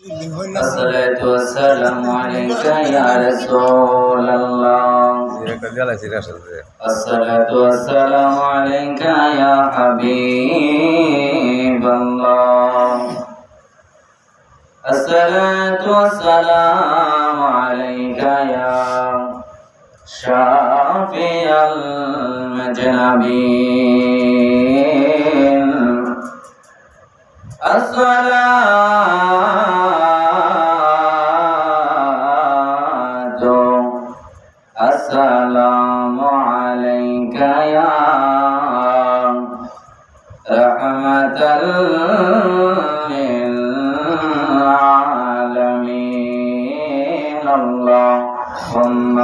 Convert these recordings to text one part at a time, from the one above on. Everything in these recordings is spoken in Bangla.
الصلاة والسلام عليك يا رسول الله الصلاة والسلام عليك يا حبيب الله الصلاة والسلام عليك يا شافي المجنبين السلام عليك يا رحمة للعالمين اللهم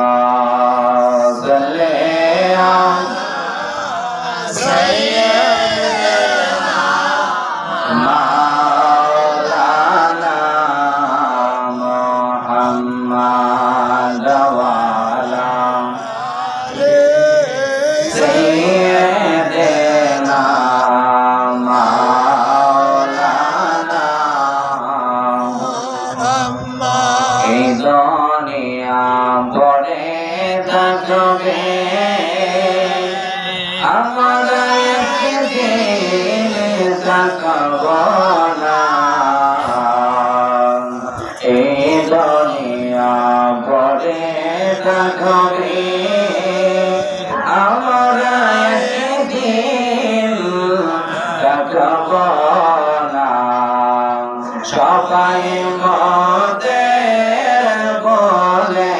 صل على سيدنا مولانا محمد وعلى سيدنا مولانا محمد এই দুনিয়া পড়ে থাকবে আমরা একদিন থাকব না এই দুনিয়া পড়ে থাকবে আমরা একদিন থাকব না সবাই মতে বলে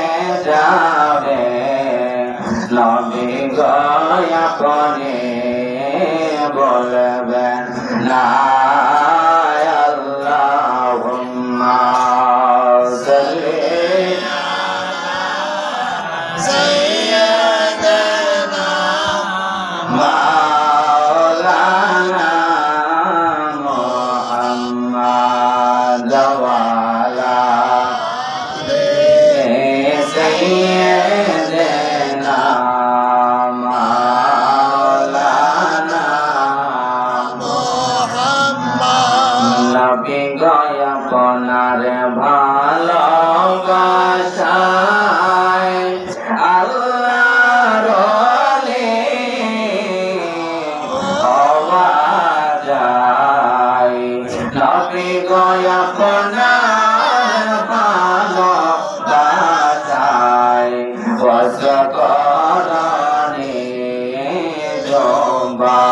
যাবে নবী গয়া করে বলবেন না আল্লাহুম্মা সাল্লি সাইয়্যিদানা মাওলানা মুহাম্মদ ওয়া আলা সাইয়্যিদানা মাওলানা মুহাম্মদ নবী গয়া পনার ভালোবাসায় আল্লাহর ওলি হওয়া যায় নবী গয়া পনার ভালোবাসায় ওয়াসকরণে জবা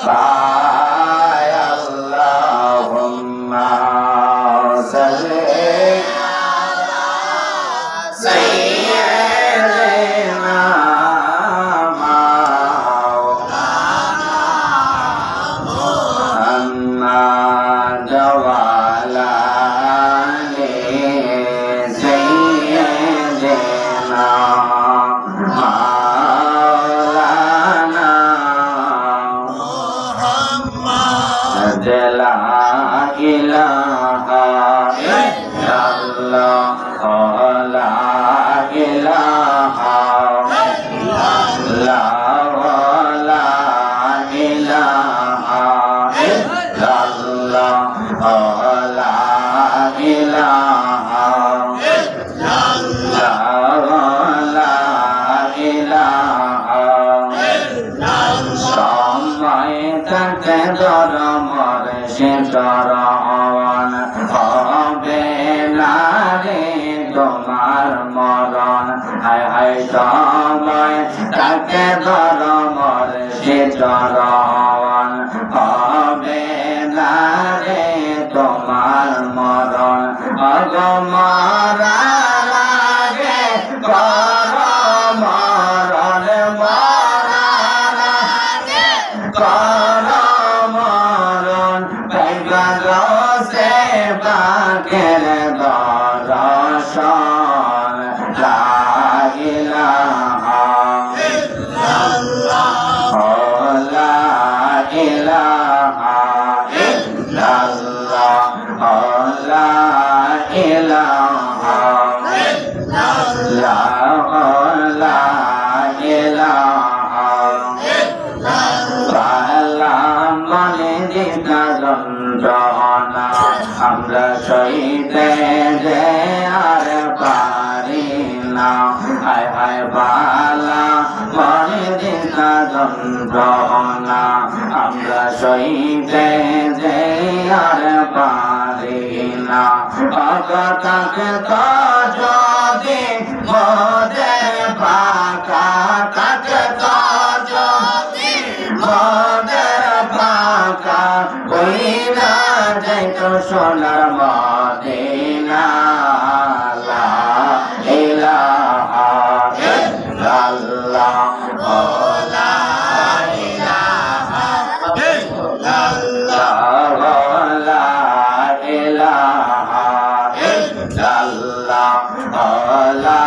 পায় আল্লাহুম্মা সাল্লি সাইয়্যিদানা মাওলানা মুহাম্মদ ওয়া আলা আলি সাইয়্যিদানা মাওলানা মুহাম্মদ লা ইলাহা ইল্লাল্লাহ লা ইলাহা ইল্লাল্লাহ লা ইলাহা ইল্লাল্লাহ লা ইলাহা ইল্লাল্লাহ লা ইলাহা সময় থাকতে ধর্মর সে চরণ হবে না রে তোমার মরণ হায় হায় সময় থাকতে ধর্মর সে চরণ হবে না রে তোমার মরণ অগমরার আগে কর মরণ মরার আগে কর মরণ পাইবা রসে বাকের দর্শন লা ইলাহা ইল্লাল্লাহ লা ইলাহা ইল্লাল্লাহ লা ইলাহা ইল্লাল্লাহ লা ইলাহা ইল্লাল্লাহ মনে দিতা যন্ত্রণা আমরা সইতে যে আর পারি না হায় হায় বালা মনে দিনা যন্ত্রণা আমরা সইতে যে আর পারি না অগতাকে তো যদি মদে পাকা তাকে তো যদি মদে পাকা ওই না যাইতো সোনার মদিনা লা ইলাহা ইল্লাল্লাহ লা ইলাহা ইল্লাল্লাহ লা ইলাহা ইল্লাল্লাহ লা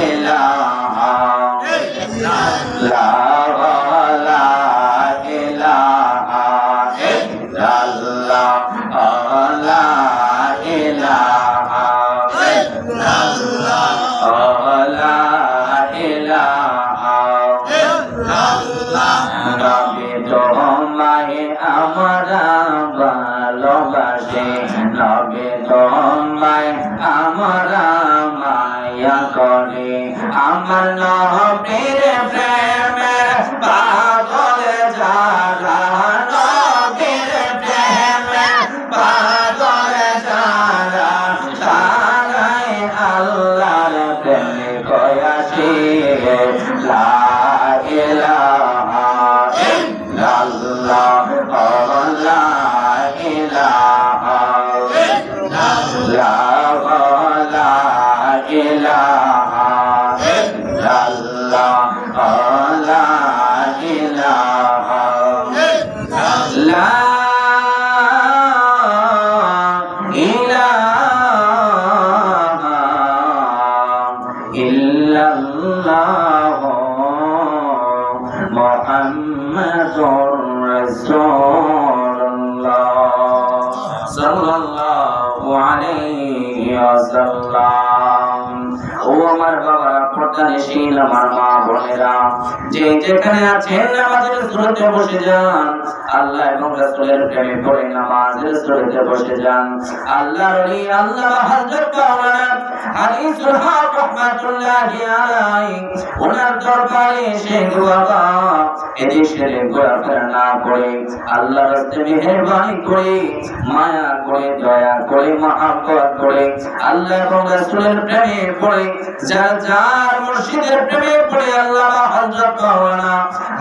ইলাহা ইল্লাল্লাহ লা ইলাহা ইল্লাল্লাহ লা ইলাহা ইল্লাল্লাহ লা ইলাহা ইল্লাল্লাহ নবী তোমায় আমরা ভালোবাসি নবী তোমায় আমরা মায়া করি আমার নবীর প্রেমের পাগল যারা নবীর প্রেমের পাগল যারা তারাই আল্লাহর প্রেমিক হইয়াছি লা ইলাহা ইল্লাল্লাহ লা ইলাহা ইল্লাল্লাহ লা ইলাহা ইল্লাল্লাহ লা ইলাহা লা ইলাহা ইল্লাল্লাহ মুহাম্মাদুর রাসূলুল্লাহ সাল্লাল্লাহু আলাইহি ওয়াসাল্লাম। ও আমার বাবারা, পর্দানিশীল আমার মা বোনেরা, যে যেখানে আছেন নামাজের সুরতে বসে যান। আল্লাহ এবং রাসূলের প্রেমে পড়ে নামাজের সুরতে বসে যান। আল্লাহর ওলি আল্লাহ হযরত মাওলানা আনিসুল হক রাহমাতুল্লাহি আলাইহি ওনার দরবারে এসে বাবা এদেশে ঘোরাফেরা না করে আল্লাহর রাস্তায় মেহেরবানি করে মায়া করে দয়া করে মহব্বত করে আল্লাহ এবং রাসূলের প্রেমে পড়ে যার মুর্শিদের প্রেমে পড়ে আল্লাহ হযরত মাওলানা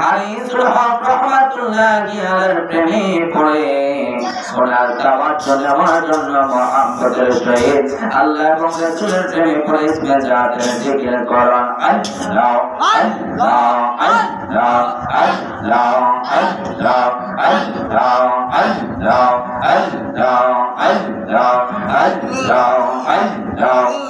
আনিসুল হক রাহমাতুল্লাহি আলাইহির প্রেমে পড়ে ওনার তাওয়াজ্জুহ নেওয়ার জন্য মহব্বতের সহিত আল্লাহ এবং রাসূলের প্রেমে পড়ে ইসমে জাতের জিকির করেন আল্লাহ আল্লাহ আল্লাহ আল্লাহ আল্লাহ আল্লাহ আল্লাহ আল্লাহ আল্লাহ আল্লাহ আল্লাহ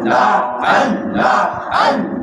Allah, Allah, Allah, Allah,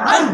Hey!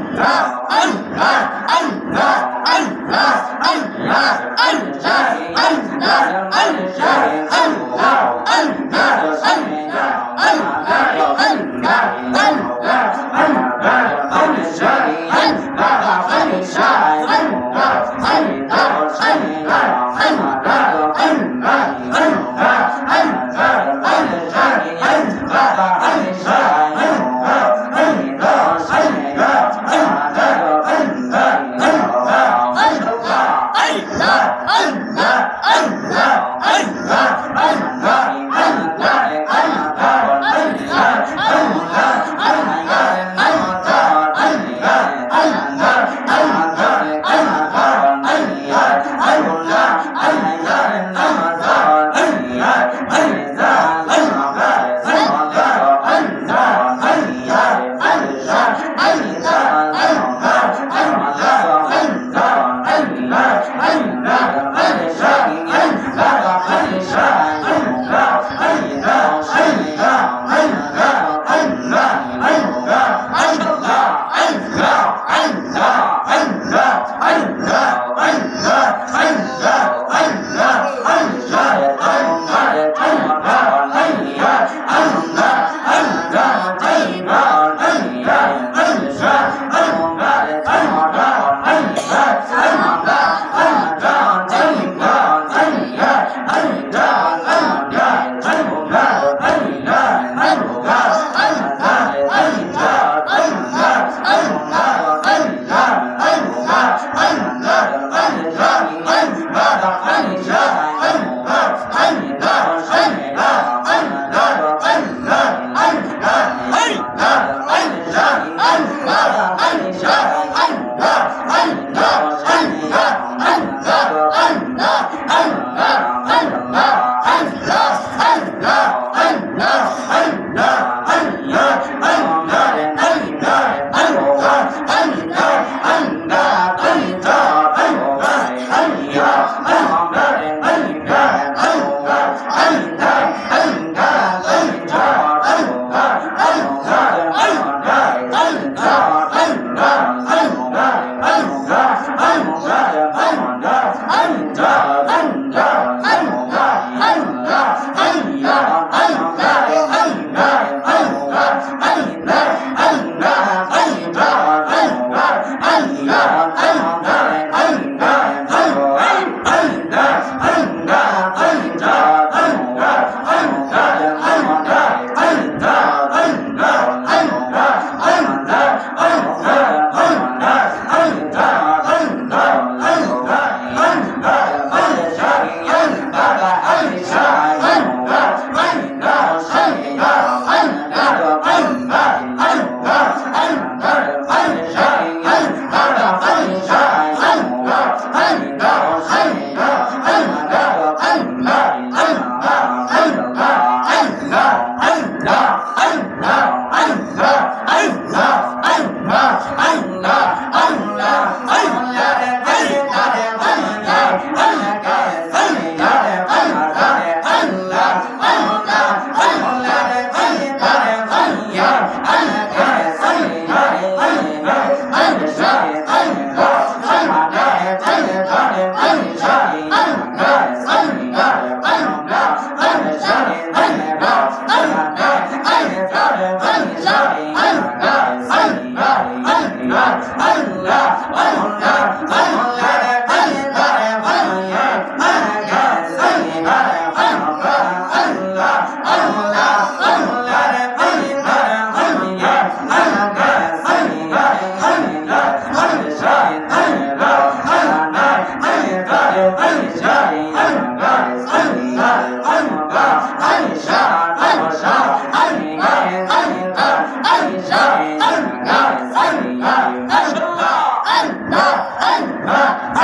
Allah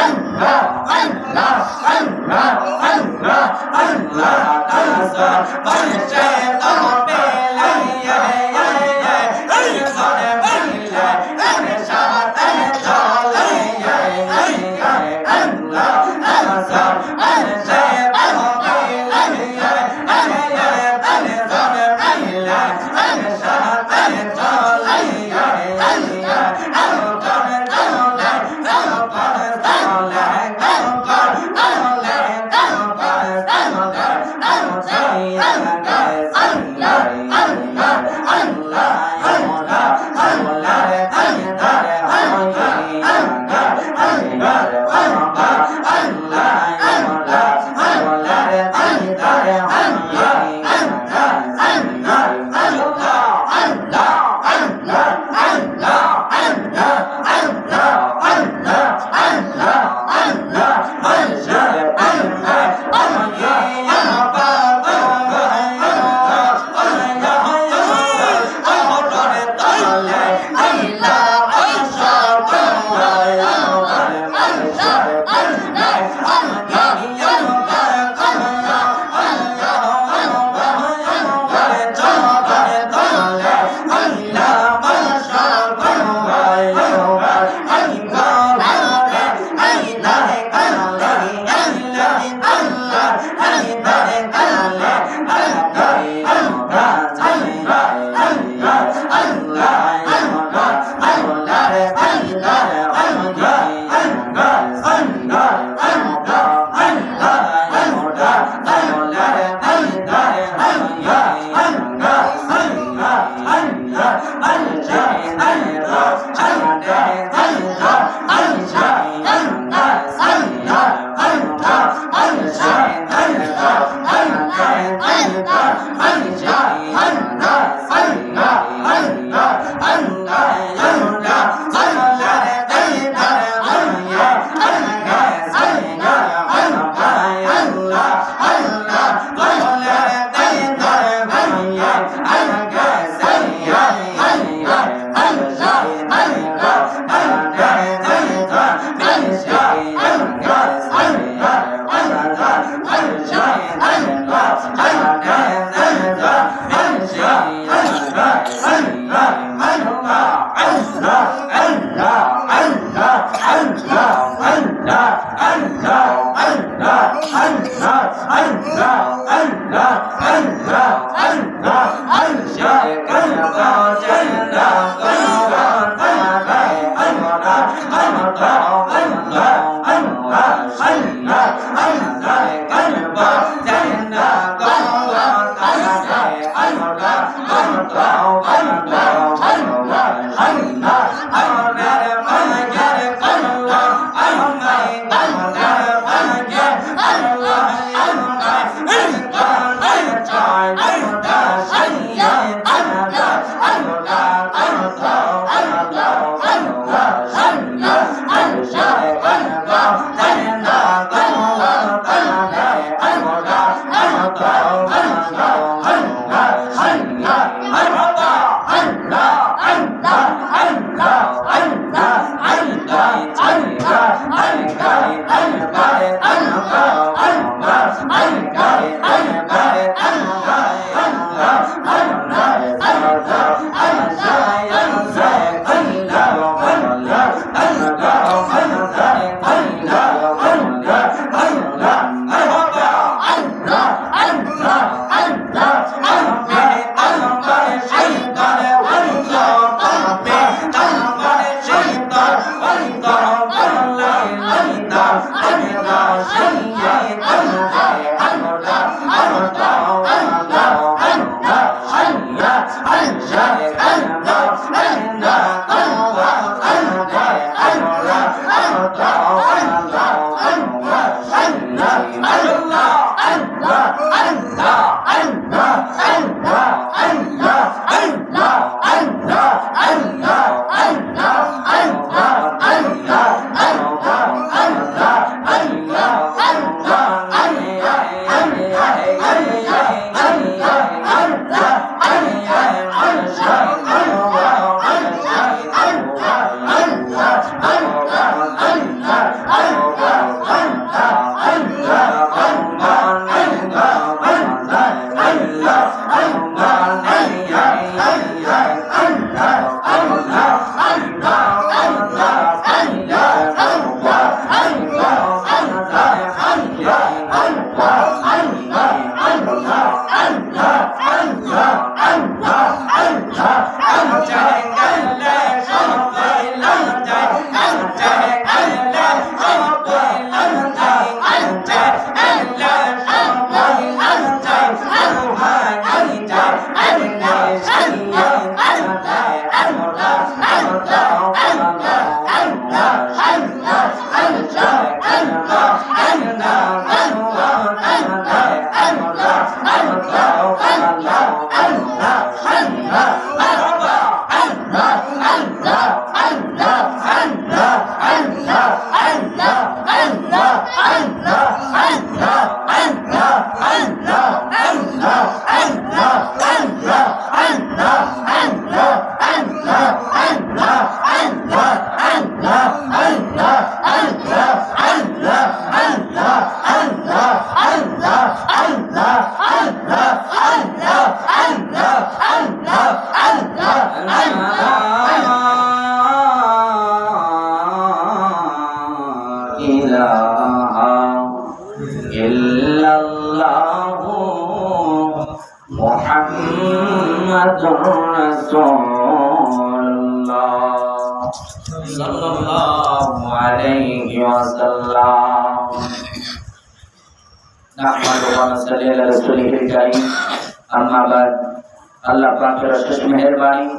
আল্লাহ পাকের অশেষ মেহেরবানি,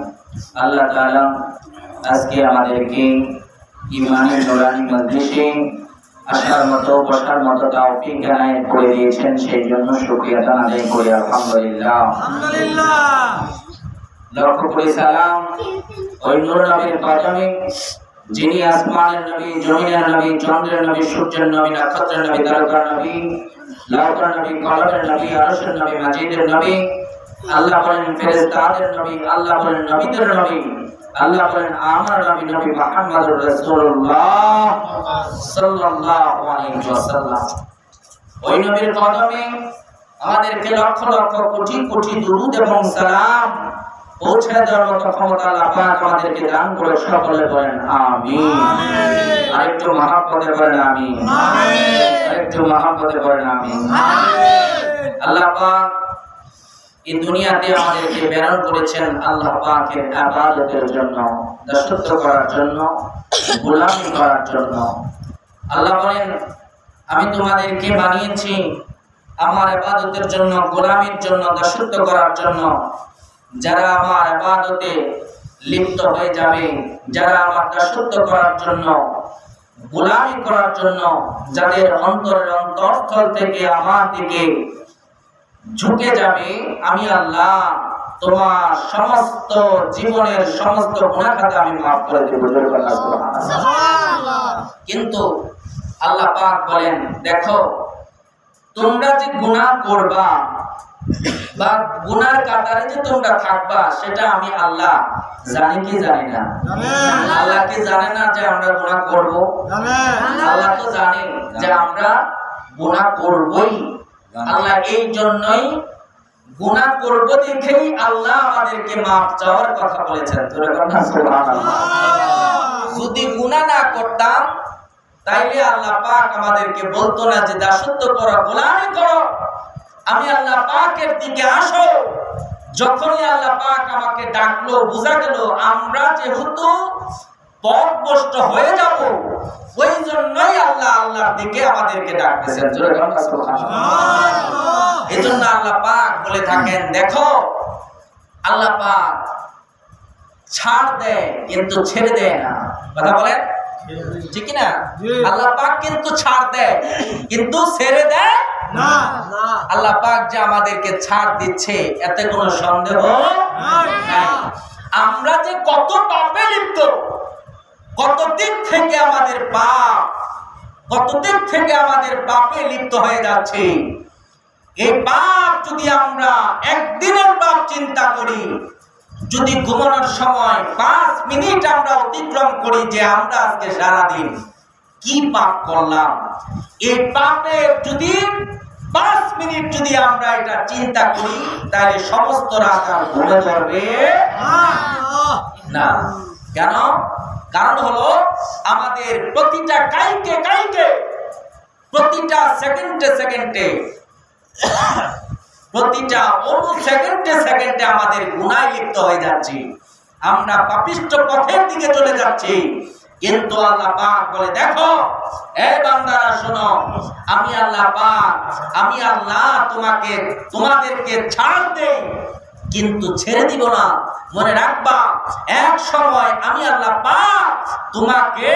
আল্লাহ তাআলা আজকে আমাদেরকে ইমানের নুরানি মজলিসে আসার মতো বসার মতো তৌফিক এনায়েত করে দিয়েছেন, সেই জন্য শুকরিয়া আদায় করি। আলহামদুলিল্লাহ। লক্ষ কোটি সালাম ওই নূর নবীর কদমে, যিনি আসমানের নবী, জমিনের নবী, চন্দ্রের নবী, সূর্যের নবী, নক্ষত্রের নবী, তারকার নবী, লাউকার নবী, কলমের নবী, আরশের নবী, মাজিদের নবী। আল্লাহ বলেন ফেরেশতাদের নবী, আল্লাহ বলেন নবীদের নবী, আল্লাহ বলেন আমার নবী নবী মুহাম্মদুর রাসূলুল্লাহ সাল্লাল্লাহু আলাইহি ওয়াসাল্লাম। ওই নবীর কদমে আমাদেরকে লক্ষ লক্ষ কোটি কোটি দুরূদ এবং সালাম পৌঁছে দেওয়ার মতো ক্ষমতা আল্লাহ পাক আমাদেরকে দান করে, সকলে বলেন আমিন। আরেকটু মহব্বতে বলেন আমিন, আরেকটু মহব্বতে বলেন আমিন। আল্লাহ পাক এই দুনিয়াতে আমাদেরকে প্রেরণ করেছেন আল্লাহ পাকের ইবাদতের জন্য, দাসত্ব করার জন্য, গোলামি করার জন্য। আল্লাহ বলেন আমি তোমাদেরকে বানিয়েছি আমার ইবাদতের জন্য, গোলামির জন্য, দাসত্ব করার জন্য। যারা আমার ইবাদতে লিপ্ত হয়ে যাবে, যারা আমার দাসত্ব করার জন্য, গোলামি করার জন্য, যাদের অন্তরের অন্তরস্থল থেকে আমার দিকে ঝুঁকে যাবে, আমি আল্লাহ তোমার সমস্ত জীবনের সমস্ত গুনাহ খাতা আমি মাফ করে দেব। কিন্তু আল্লাহ পাক বলেন দেখো তোমরা যে গুনাহ করবা বা গুনার কাতারে যে তোমরা থাকবা, সেটা আমি আল্লাহ জানি কি জানি না? আল্লাহ কি জানে না যে আমরা গুনাহ করব? আল্লাহ তো জানে যে আমরা গুনাহ করবই। আল্লাহ এই জন্যই গুনাহ করব দেখেই আল্লাহ আমাদেরকে মাফ চাওয়ার কথা বলেছেন। সুবহানাল্লাহ। যদি গুনাহ না করতাম তাইলে আল্লাহ পাক আমাদেরকে বলতো না যে দাসত্ব করো, গোলামি করো, আমি আল্লাহ পাকের দিকে আসো। যখনই আল্লাহ পাক আমাকে ডাকলো, বোঝা গেল আমরা যেহেতু পথভ্রষ্ট হয়ে যাব, ওই জন্যই আল্লাহ আল্লাহর দিকে আমাদেরকে ডাকতেছেন। এজন্য আল্লাহ পাক বলে থাকেন দেখো আল্লাহ পাক ছাড় দেয় কিন্তু ছেড়ে দেয় না। কথা বলেন ঠিক না? আল্লাহ পাক কিন্তু ছাড় দেয় কিন্তু ছেড়ে দেয় না। আল্লাহ পাক যে আমাদেরকে ছাড় দিচ্ছে এতে কোনো সন্দেহ নাই। আমরা যে কত পাপে লিপ্ত, কত দিক থেকে আমাদের পাপ, কত দিক থেকে আমাদের পাপে লিপ্ত হয়ে যাচ্ছে। এই পাপ যদি আমরা একদিনের পাপ চিন্তা করি, যদি ঘুমানোর সময় 5 মিনিট আমরা অতিক্রম করি যে আমরা আজকে সারাদিন কি পাপ করলাম, এই পাপের যদি 5 মিনিট যদি আমরা এটা চিন্তা করি, তাহলে সমস্ত রাত আর ঘুমে ধরবে না। কেন? কারণ হলো আমাদের প্রতিটা কাইকে কাইকে, প্রতিটা সেকেন্ডে সেকেন্ডে, প্রতিটা অনু সেকেন্ডে সেকেন্ডে আমাদের গুনাহে লিপ্ত হয়ে যাচ্ছি, আমরা পাপিষ্ঠ পথের দিকে চলে যাচ্ছি। কিন্তু আল্লাহ পাক বলে দেখো এ বান্দারা শোনো, আমি আল্লাহ পাক, আমি আল্লাহ তোমাদেরকে ছাড় দেই কিন্তু ছেড়ে দিব না। মনে রাখবা এক সময় আমি আল্লাহ পাক তোমাকে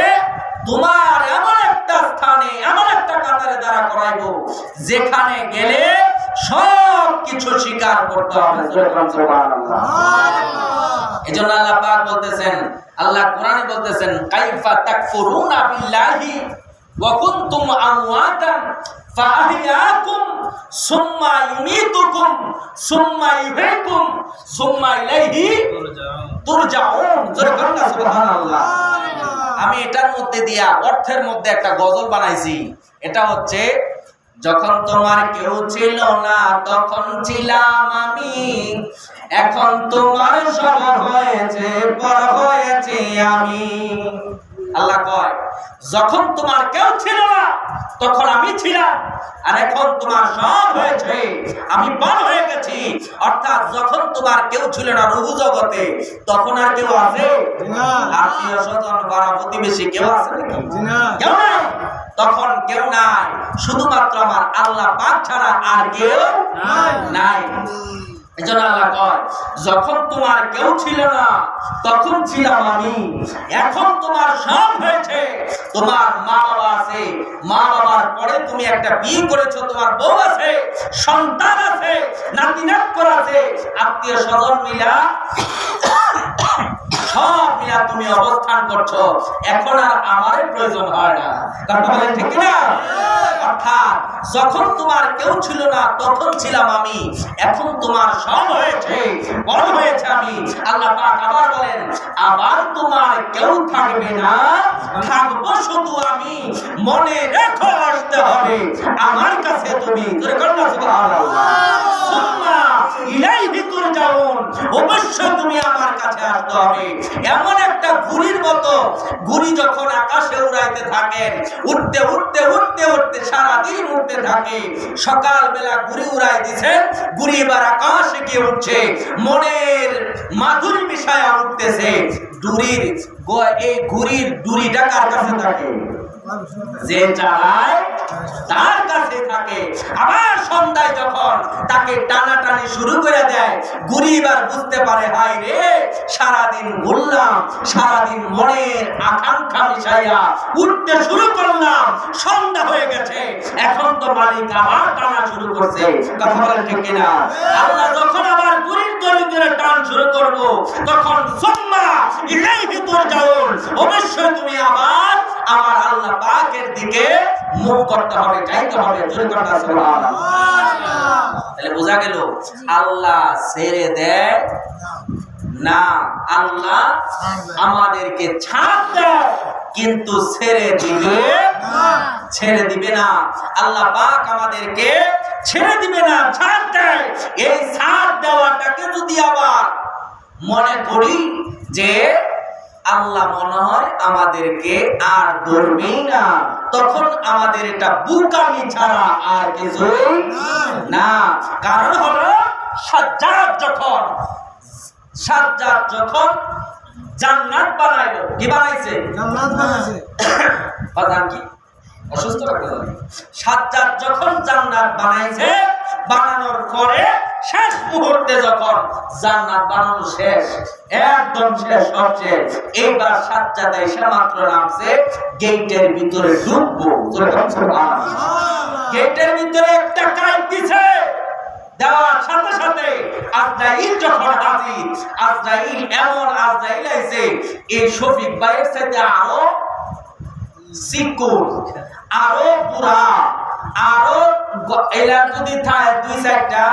তোমার এমন একটা স্থানে, এমন একটা কাতারে দাঁড়া করাইব যেখানে গেলে সব কিছু স্বীকার করতে হবে। সুবহানাল্লাহ। এজন্য আল্লাহ পাক বলতেছেন, আল্লাহ কোরআনে বলতেছেন কাইফা তাকফুরুনা বিল্লাহি ওয়া কুনতুম আমওয়াতান ফাআহইয়াকুম সুম্মা ইউমীতুকুম সুম্মা ইহয়িকুম সুম্মা ইলাইহি তুরজাউন। সুবহানাল্লাহ। আমি এটার মধ্যে দিয়া অর্থের মধ্যে একটা গজল বানাইছি। এটা হচ্ছে যখন তোমার কেউ ছিল না তখন ছিলাম আমি, এখন তোমার সব হয়েছে পর হয়েছে আমি। আল্লাহ কয় যখন তোমার কেউ ছিল না তখন আমি ছিলাম, আর এখন তোমার সব হয়েছে আমি পর হয়ে গেছি। অর্থাৎ যখন তোমার কেউ ছিল না রূহ জগতে, তখন আর কেউ আছে? আত্মীয় স্বজন পাড়া প্রতিবেশী কেউ আছে নাকি? কেউ নাই। তখন কেউ নাই, শুধুমাত্র আমার আল্লাহ পাক ছাড়া আর কেউ নাই। এজন্য আল্লাহ কয়, যখন তোমার কেউ ছিল না তখন ছিলাম আমি, এখন তোমার সব হয়েছে। তোমার মা বাবা আছে, মা বাবার পরে তুমি একটা বিয়ে করেছো, তোমার বউ আছে, সন্তান আছে, নাতি নাতনি আছে, আত্মীয় স্বজন মিলা সব মিলা তুমি অবস্থান করছো। এখন আর আমারই প্রয়োজন হয় না। কথা বলেন ঠিক না? অর্থাৎ যখন তোমার কেউ ছিল না তখন ছিলাম আমি, এখন তোমার সব হয়েছে, বড় হয়েছে আমি। আল্লাহ পাক আবার বলেন, আবার তোমার কেউ থাকবে না, থাকবো শুধু আমি। মনে রেখো আসতে হবে আমার কাছে তুমি। অবশ্যই তুমি আমার কাছে আসতে হবে। এমন একটা ঘুড়ির মতো, ঘুড়ি যখন আকাশে উড়াইতে থাকেন, উঠতে উঠতে উঠতে উঠতে সারাদিন উঠতে থাকে, সকালবেলা ঘুড়ি উড়াই দিছে, ঘুড়ি এবার আকাশে গিয়ে উঠছে, মনের মাধুরী মিশায়া উঠতেছে। এই ঘুড়ির ডুরিটা কার কাছে থাকে? যে চালায় তার কাছে থাকে। আবার সন্ধ্যায় যখন তাকে টানাটানি শুরু করে দেয়, ঘুড়ি এবার বুঝতে পারে, হায় রে সারাদিন ঘুরলাম, সারাদিন মনের আকাঙ্ক্ষা মিশাইয়া উঠতে শুরু করলাম, সন্ধ্যা হয়ে গেছে, এখন তো মালিক আবার টানা শুরু করছে। কথা বলেন ঠিক কিনা? আল্লাহ যখন আবার ঘুড়ির দড়ি ধরে টান শুরু করবো, তখন সুম্মা ইলাইহি তুরজাউন, অবশ্যই তুমি আবার আমার আল্লাহ পাকের দিকে মুখ করতে হবে, যাইতে হবে। তাহলে বোঝা গেল আল্লাহ ছেড়ে দেয় না, আল্লাহ আমাদেরকে ছাড় দেয় কিন্তু ছেড়ে দিবে না। আল্লাহ পাক আমাদেরকে ছেড়ে দিবে না, ছাড় দেয়। এই ছাড় দেওয়াটাকে যদি আবার মনে করি যে আল্লাহ মনে হয় আমাদেরকে আর ধরবেই না, তখন আমাদের এটা বুকামি ছাড়া আর কিছুই না। কারণ হলো সাজ্জাদ যখন জান্নাত বানাইলো, কি বানাইছে? জান্নাত বানাইছে। বাদাম কি অসুস্থ রাখতে হবে। সাজ্জাদ যখন জান্নাত বানাইছে, বানানোর পরে শেষ মুহূর্তে যখন জান্নাত বানানো শেষ, একদম শেষ হচ্ছে, এইবার সাজ্জাদ এসে মাত্র নামছে, গেটের ভিতরে ঢুকবো, গেটের ভিতরে একটা কাইট দিছে, দেওয়ার সাথে সাথে আজরাইল যখন হাজির, আজরাইল এমন আজরাইল আইছে, এই শফিক ভাইয়ের সাথে আরো চিকুন, আরো বুড়া, আরো এলার যদি থাকে 2-4টা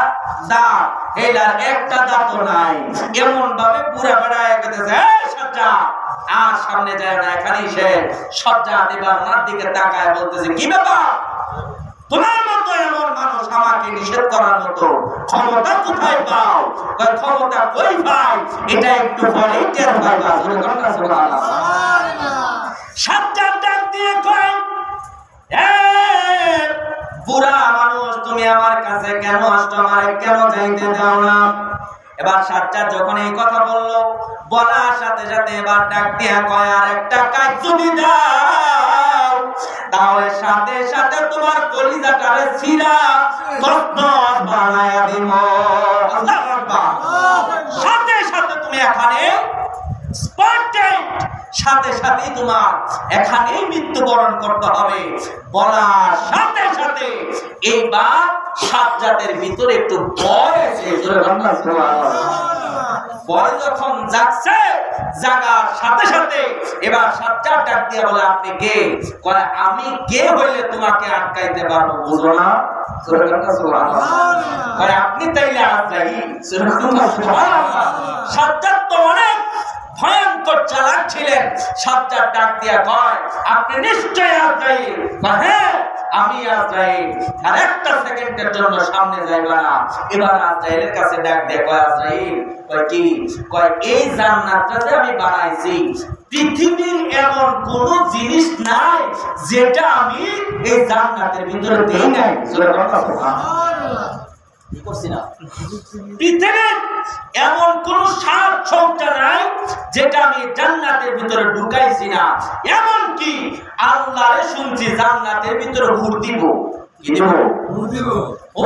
দাঁত, এলার একটা দাঁত নাই, এমন ভাবে পুরা বেড়ায় গেছে। সাজ্জাদ আর সামনে যায় না, এখানেই সে সাজ্জাদ এবার ওনার দিকে তাকায় বলতেছে, কি ব্যাপার? তোমার মতো এমন মানুষ আমাকে নিষেধ করার মতো ক্ষমতা কোথায় পাও? ক্ষমতা কই পাই? এটা একটু পরেই টের পাইবা। সাজ্জাদ ডাক দিয়ে কয়, বুড়া মানুষ, তুমি আমার কাছে কেন আসছো? আমারে কেন যাইতে দাও না? এবার সাজ্জাদ যখন এই কথা বললো, বলার সাথে সাথে এবার ডাক দিয়া কয়, আর একটা কাজ যদি দাও তাহলে সাথে সাথে তোমার কলিজাটারে ছিঁড়া তসনস বানায়া দিব। আল্লাহু আকবার। সাথে সাথে তুমি এখানে স্পটেড, সাথে সাথে তোমার এখানেই মৃত্যুবরণ করতে হবে। বলার সাথে সাথে এইবার সাজ্জাদের ভিতরে একটু ভয় এসেছে। ভয় যখন জাগছে, জাগার সাথে সাথে এবার সাজ্জাদ ডাক দিয়ে বলে, আপনি কে? কয়, আমি কে হইলে তোমাকে আটকাইতে পারবো, বুঝো না? আপনি তাইলে আজরাইল। সাজ্জাদ তো অনেক ভয়ঙ্কর চালাক ছিলেন। সাজ্জাদ ডাক দিয়া কয়, আপনি নিশ্চয় আজরাইল? হ্যাঁ আমি আজরাইল। আর একটা সেকেন্ডের জন্য সামনে যাইবা না। এবার আজরাইলের কাছে ডাক দিয়ে কয়, আজরাইল? কয় কি? কয়, এই জান্নাতটা যে আমি বানাইছি, পৃথিবীর এমন কোন জিনিস নাই যেটা আমি এই জান্নাতের ভিতরে দেই নাই। কি করছি না? পৃথিবীর এমন কোন সার সবটা নাই যেটা আমি জান্নাতের ভিতরে ঢুকাইছি না। এমন কি আল্লাহরে শুনছি জান্নাতের ভিতরে হুর দিব। কি দিব? হুর দিব। ও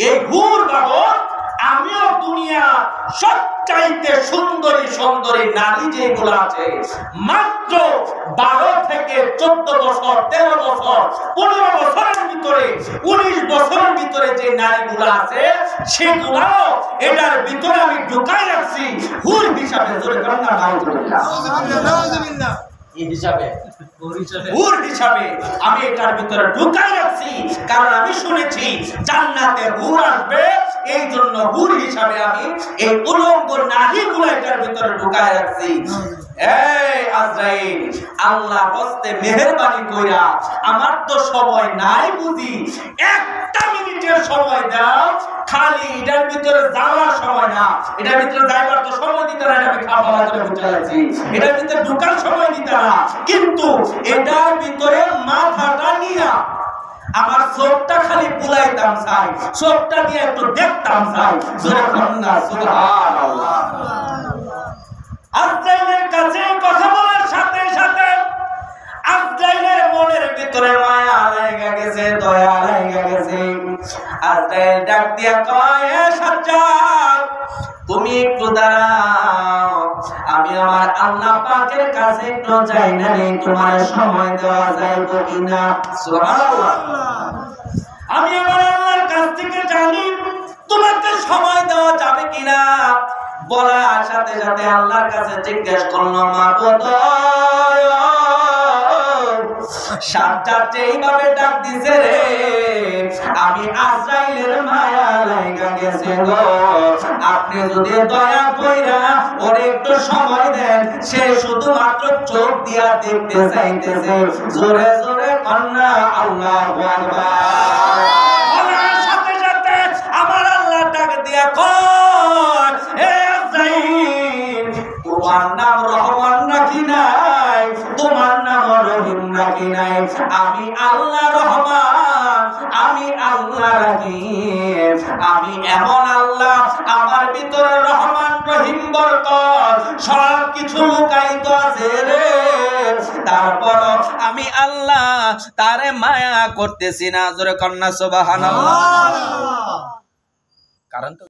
এই হুর বাবদ আমিও দুনিয়া সবচাইতে সুন্দরী সুন্দরী নারী যেগুলো আছে মাত্র 12 থেকে 14 বছর 13 বছর 15 বছরের ভিতরে 19 বছরের ভিতরে যে নারীগুলো আছে সেগুলো এটার ভিতরে আমি ঢুকাই রাখছি হুর হিসাবে। জোরে বলেন না নাউজুবিল্লাহ। এই হিসাবে হুর হিসাবে আমি এটার ভিতরে ঢুকাই রাখছি, কারণ আমি শুনেছি জান্নাতে হুর আসবে, এই জন্য হুর হিসাবে আমি এই উলঙ্গ নারীগুলো এটার ভিতরে ঢুকাই রাখছি। এই আজরাইল, আল্লাহ হস্তে মেহেরবানি কইরা আমার তো সময় নাই বুঝি, একটা মিনিটের সময় দাও, খালি এটার ভিতরে যাওয়ার সময় না, এটার ভিতরে যাইবার তো সময় দিতে না, আমি খাওয়া করে বুঝে আছি, এটার ভিতরে ঢুকার সময় দিতে না, কিন্তু এটার ভিতরে মাথাটা নিয়া আমার চোখটা খালি বুলাইতাম চাই, চোখটা দিয়ে একটু দেখতাম চাই। সুবহানাল্লাহ। আজরাইলের কাছে কথা বলার সাথে সাথে আজরাইলের মনের ভিতরে মায়া লাগা গেছে, দয়া লাগা গেছে। আজরাইল ডাক দিয়া কয়, এ সাজ্জাদ, তুমি একটু দাঁড়াও, আমি আমার আল্লাহ পাকের কাছে একটু যাই না রে, তোমার সময় দেওয়া যায় তো কিনা? সুবহানাল্লাহ। আমি আমার আল্লাহর কাছ থেকে জানি তোমাকে সময় দেওয়া যাবে কিনা। বলার সাথে সাথে আল্লাহর কাছে জিজ্ঞেস করলাম, মাবুদ, সাজ্জাদ এইভাবে ডাক দিছে রে, আমি আজরাইলের মায়া লাগা গেছে গো, আপনি যদি দয়া কইরা ওর একটু সময় দেন, সে শুধুমাত্র চোখ দিয়া দেখতে চাইতেছে। জোরে জোরে কন্যা আল্লাহু আকবার। বলার সাথে সাথে আমার আল্লাহ ডাক দিয়া কয়, হে আজরাইল, তোমার নাম রহমান নাকি নাই? তোমার নাম রহিম নাকি নাই? আমি আল্লাহ রহমান, আমি আল্লাহ রহিম, আমি এমন আল্লাহ, আমার ভিতরে রহমান রহিম বরকত সব কিছু লুকায়িত আছে রে, তারপর আমি আল্লাহ তারে মায়া করতেছি না। জোরে কন্যা সুবহানাল্লাহ। কারণ তো